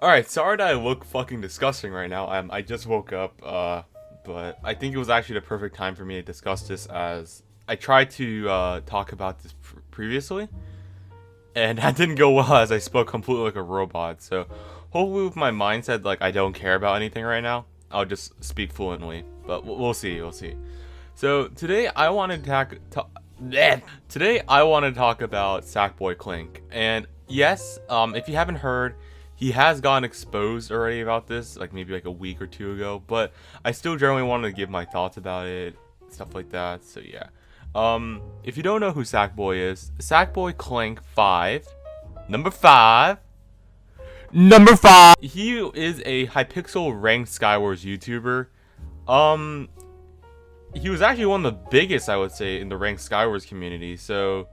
Alright, sorry that I look fucking disgusting right now. I just woke up, but I think it was actually the perfect time for me to discuss this as I tried to talk about this previously, and that didn't go well as I spoke completely like a robot. So hopefully with my mindset like I don't care about anything right now, I'll just speak fluently. But we'll see, we'll see. So today I wanted to today I want to talk about Sackboy Clink, and yes, if you haven't heard, he has gotten exposed already about this, like maybe like a week or two ago. But I still generally wanted to give my thoughts about it, stuff like that. So yeah, if you don't know who Sackboy is, Sackboy Clink 5, number 5. Number 5. He is a Hypixel ranked Skywars YouTuber. Um, he was actually one of the biggest, I would say, in the ranked Skywars community. So,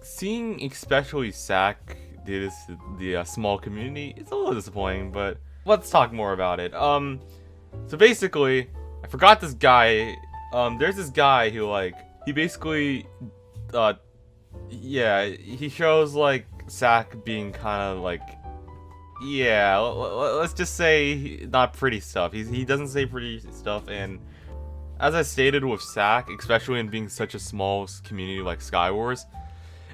seeing especially Sack do this to the small community, it's a little disappointing. But let's talk more about it. So basically, I forgot this guy. There's this guy who he basically, yeah, he shows like Sack being kind of yeah, let's just say not pretty stuff. He doesn't say pretty stuff, and as I stated with Sack, especially in being such a small community like Skywars,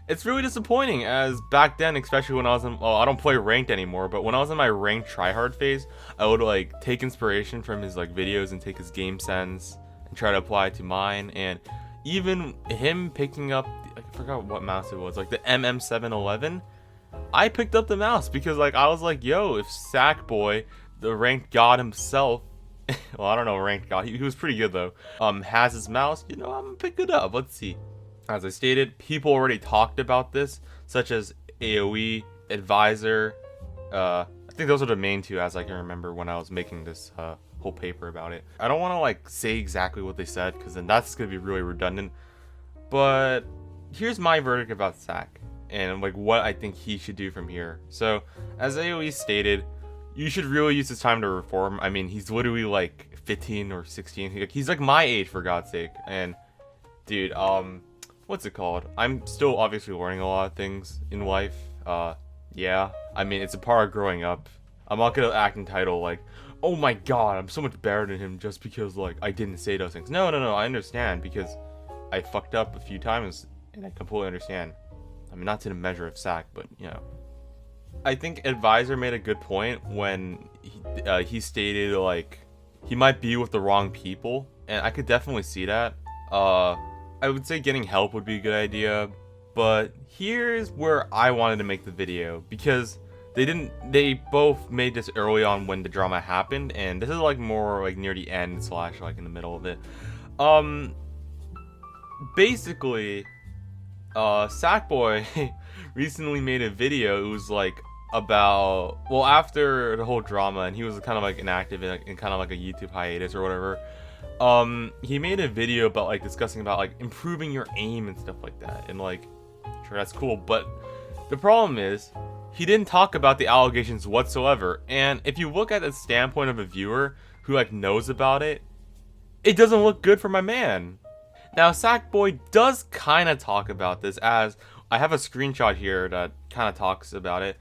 it's really disappointing as back then, especially when I was in, well, I don't play ranked anymore, but when I was in my ranked tryhard phase, I would take inspiration from his videos and take his game sense and try to apply it to mine. And even him picking up, I forgot what mouse it was, like the MM711, I picked up the mouse because I was like, yo, if Sackboy, the ranked god himself, well, I don't know, ranked god, he was pretty good though, has his mouse, I'm gonna pick it up. Let's see. As I stated, people already talked about this, such as AoE, Advisor. I think those are the main two, as I can remember when I was making this whole paper about it. I don't want to say exactly what they said, because then that's gonna be really redundant. But here's my verdict about Sack and what I think he should do from here. So, as AoE stated, you should really use this time to reform. I mean, he's literally 15 or 16. He's my age, for God's sake. And dude, what's it called? I'm still obviously learning a lot of things in life. Yeah, I mean, it's a part of growing up. I'm not gonna act entitled oh my god, I'm so much better than him just because I didn't say those things. No, I understand because I fucked up a few times and I completely understand. I mean, not to the measure of Sack, but I think Advisor made a good point when he stated he might be with the wrong people, and I could definitely see that. I would say getting help would be a good idea, but here's where I wanted to make the video, because they both made this early on when the drama happened, and this is more near the end slash in the middle of it. Basically, Sackboy recently made a video. It was about, well, after the whole drama, and he was kind of inactive in kind of a YouTube hiatus or whatever. He made a video about discussing about improving your aim and stuff like that, and sure, that's cool, but the problem is he didn't talk about the allegations whatsoever. And if you look at the standpoint of a viewer who knows about it, it doesn't look good for my man. Now, Sackboy does kind of talk about this, as I have a screenshot here that kind of talks about it.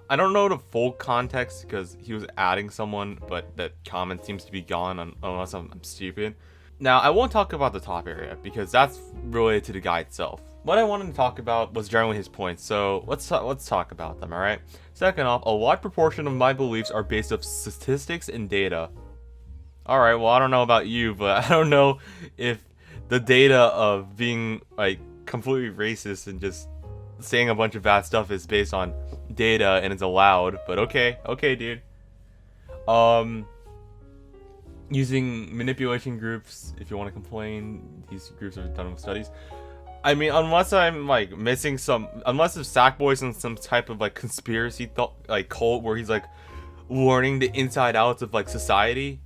I don't know the full context because he was adding someone, but that comment seems to be gone unless I'm stupid. Now, I won't talk about the top area because that's related to the guy itself. What I wanted to talk about was generally his points, so let's talk about them, alright? Second off, a large proportion of my beliefs are based off statistics and data. Alright, well, I don't know about you, but I don't know if the data of being completely racist and just saying a bunch of bad stuff is based on data and it's allowed, but okay, dude. Using manipulation groups, if you want to complain, these groups are done with studies. I mean, unless I'm missing unless if Sackboy's in some type of conspiracy cult where he's learning the inside outs of society,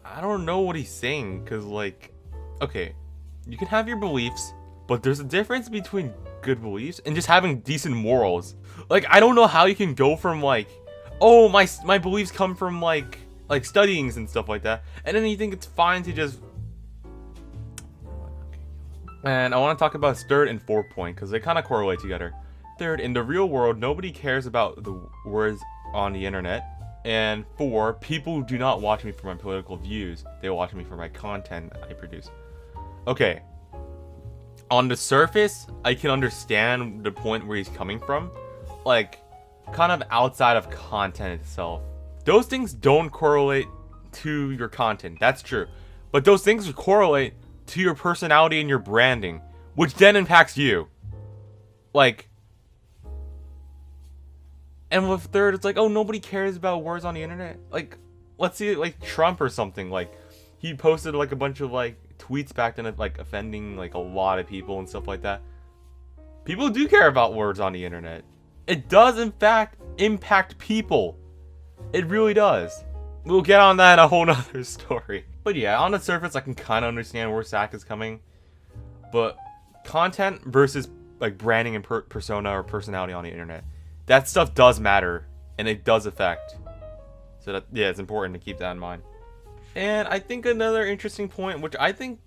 I don't know what he's saying, because okay, you can have your beliefs, but there's a difference between good beliefs and just having decent morals. I don't know how you can go from oh, my beliefs come from studyings and stuff like that, and then you think it's fine to just. And I want to talk about his third and fourth point because they kind of correlate together. Third, in the real world, nobody cares about the words on the internet. And 4, people do not watch me for my political views. They watch me for my content I produce. Okay. On the surface, I can understand the point where he's coming from. Like, kind of outside of content itself. Those things don't correlate to your content. That's true. But those things correlate to your personality and your branding, which then impacts you. Like, and with third, it's like, oh, nobody cares about words on the internet. Like, let's see, like, Trump or something. Like, he posted, like, a bunch of, like, tweets back then, like, offending, like, a lot of people and stuff like that. People do care about words on the internet. It does, in fact, impact people. It really does. We'll get on that in a whole nother story. But yeah, on the surface, I can kind of understand where Sack is coming. But content versus, like, branding and persona or personality on the internet, that stuff does matter, and it does affect. So that, yeah, it's important to keep that in mind. And I think another interesting point, which I think,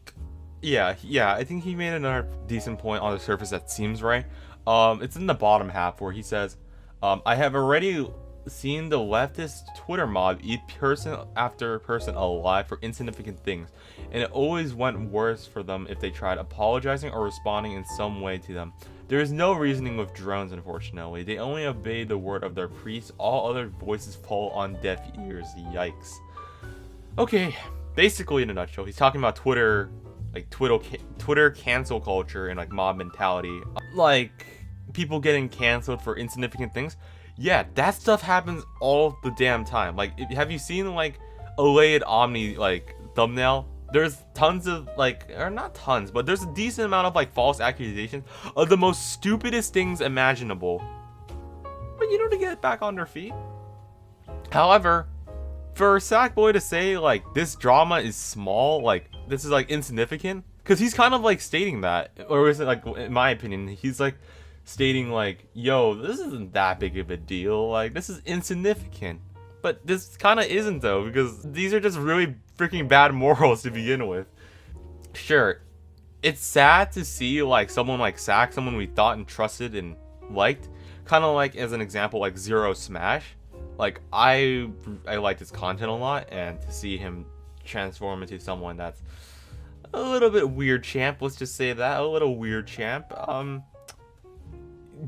yeah, I think he made another decent point on the surface that seems right. It's in the bottom half where he says, I have already seen the leftist Twitter mob eat person after person alive for insignificant things, and it always went worse for them if they tried apologizing or responding in some way to them. There is no reasoning with drones, unfortunately. They only obey the word of their priests. All other voices fall on deaf ears. Yikes. Okay, basically in a nutshell, he's talking about Twitter, like Twitter cancel culture and like mob mentality. Like, people getting canceled for insignificant things. Yeah, that stuff happens all the damn time. Like, have you seen like a Laid Omni like thumbnail? There's tons of like, or not tons, but there's a decent amount of like false accusations of the most stupidest things imaginable. But you know, to get back on their feet. However, for Sackboy to say like this drama is small, like this is like insignificant, because he's kind of like stating that, or is it like, in my opinion, he's like stating like, yo, this isn't that big of a deal, like this is insignificant. But this kind of isn't though, because these are just really freaking bad morals to begin with. Sure, it's sad to see like someone like Sack, someone we thought and trusted and liked, kind of like as an example like Zero Smash. Like I liked his content a lot, and to see him transform into someone that's a little bit weird champ, let's just say that, a little weird champ,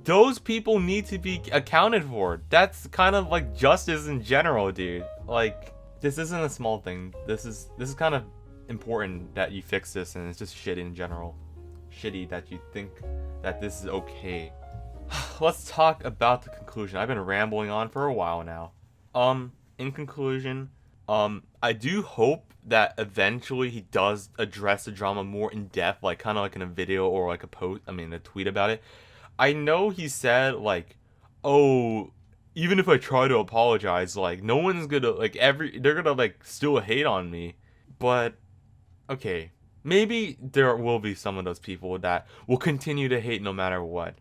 those people need to be accounted for. That's kind of like justice in general, dude. Like, this isn't a small thing. This is kind of important that you fix this, and it's just shitty in general. Shitty that you think that this is okay. Let's talk about the conclusion. I've been rambling on for a while now. In conclusion, I do hope that eventually he does address the drama more in depth, like kind of like in a video or like a post, a tweet about it. I know he said like, oh, even if I try to apologize, like no one's gonna like they're gonna like still hate on me. But okay, maybe there will be some of those people that will continue to hate no matter what.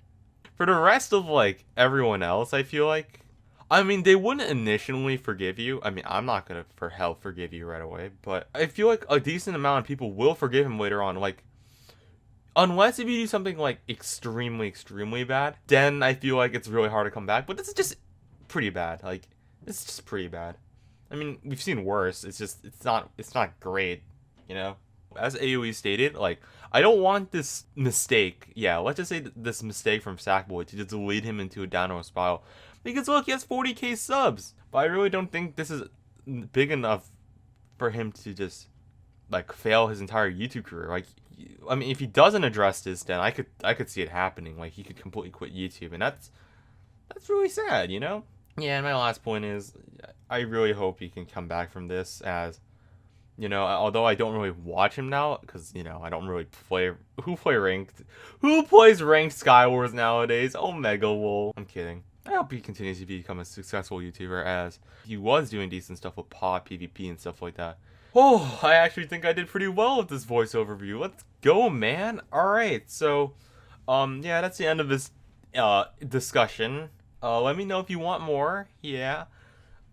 For the rest of like everyone else, I feel like, they wouldn't initially forgive you. I'm not gonna forgive you right away, but I feel like a decent amount of people will forgive him later on, like, unless if you do something like extremely, extremely bad, then I feel like it's really hard to come back. But this is just pretty bad. Like, it's just pretty bad. We've seen worse. It's not great, you know? As AoE stated, like, I don't want this mistake, let's just say this mistake from Sackboy to just lead him into a downward spiral. Because look, he has 40k subs. But I really don't think this is big enough for him to just, like, fail his entire YouTube career. Like, if he doesn't address this, then I could see it happening. Like, he could completely quit YouTube, and that's really sad, you know? Yeah, and my last point is, I really hope he can come back from this, as, you know, although I don't really watch him now, because, you know, I don't really play, who plays ranked Skywars nowadays? Omega Lol. I'm kidding. I hope he continues to become a successful YouTuber, as he was doing decent stuff with pod, PvP, and stuff like that. Oh, I actually think I did pretty well with this voice overview. Let's go, man. Alright, so, yeah, that's the end of this, discussion. Let me know if you want more. Yeah.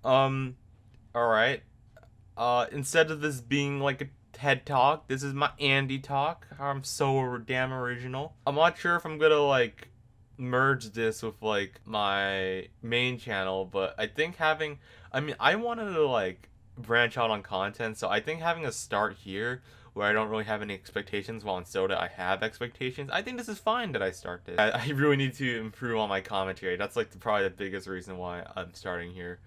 Alright. Instead of this being like a TED Talk, this is my Andy Talk. I'm so damn original. I'm not sure if I'm gonna, like, merge this with like my main channel, but I think having, I mean, I wanted to like branch out on content, so I think having a start here where I don't really have any expectations, while in Soda I have expectations. I think this is fine that I start this. I really need to improve on my commentary. That's like probably the biggest reason why I'm starting here.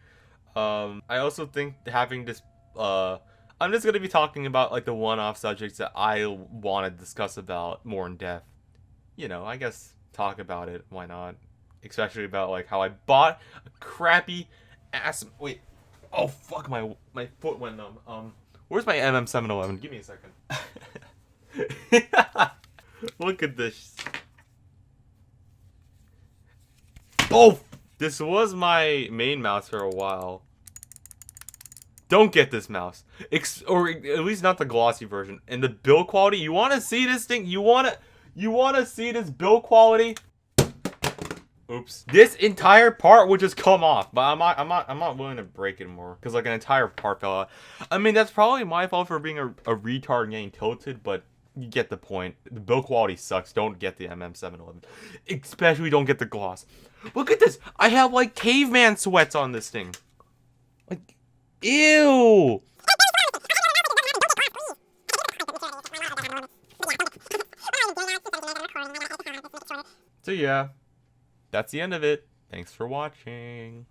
I also think having this, I'm just gonna be talking about like the one-off subjects that I want to discuss about more in depth. You know, I guess talk about it. Why not? Especially about like how I bought a crappy ass. Wait. Oh fuck! My foot went numb. Where's my MM711? Give me a second. Look at this. Oh, this was my main mouse for a while. Don't get this mouse, or at least not the glossy version. And the build quality. You want to see this thing? You want to see this build quality? Oops. This entire part would just come off, but I'm not willing to break it more because like an entire part fell out. I mean, that's probably my fault for being a retard and getting tilted, but you get the point. The build quality sucks. Don't get the MM711. Especially don't get the gloss. Look at this. I have like caveman sweats on this thing. Like, ew. So yeah. That's the end of it. Thanks for watching.